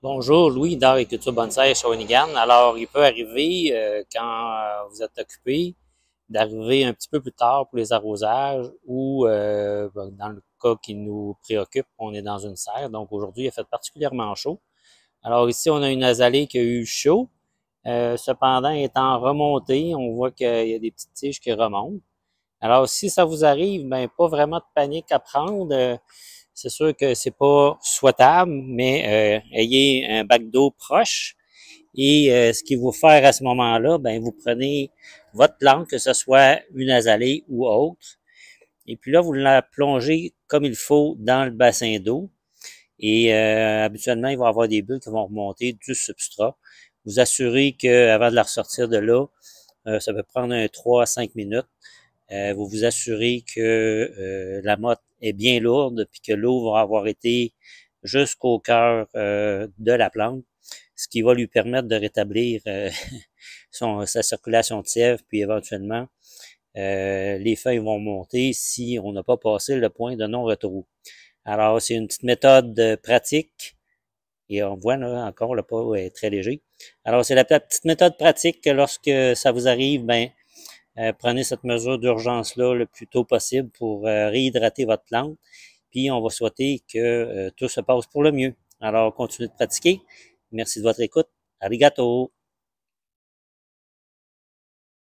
Bonjour, Louis d'Agriculture Bonsaï à Shawinigan. Alors, il peut arriver, quand vous êtes occupé, d'arriver un petit peu plus tard pour les arrosages ou, dans le cas qui nous préoccupe, on est dans une serre. Donc, aujourd'hui, il a fait particulièrement chaud. Alors, ici, on a une azalée qui a eu chaud. Cependant, étant remontée, on voit qu'il y a des petites tiges qui remontent. Alors, si ça vous arrive, ben, pas vraiment de panique à prendre. C'est sûr que c'est pas souhaitable, mais ayez un bac d'eau proche. Et ce qu'il faut faire à ce moment-là, ben, vous prenez votre plante, que ce soit une azalée ou autre, et puis là, vous la plongez comme il faut dans le bassin d'eau. Et habituellement, il va y avoir des bulles qui vont remonter du substrat. Vous assurez qu'avant de la ressortir de là, ça peut prendre un 3 à 5 minutes. Vous vous assurez que la motte est bien lourde puis que l'eau va avoir été jusqu'au cœur de la plante, ce qui va lui permettre de rétablir sa circulation de sève, puis éventuellement les feuilles vont monter si on n'a pas passé le point de non-retour. Alors, c'est une petite méthode pratique et on voit là encore le pot est très léger. Alors, c'est la petite méthode pratique que lorsque ça vous arrive, ben prenez cette mesure d'urgence-là le plus tôt possible pour réhydrater votre plante. Puis on va souhaiter que tout se passe pour le mieux. Alors, continuez de pratiquer. Merci de votre écoute. Arigato!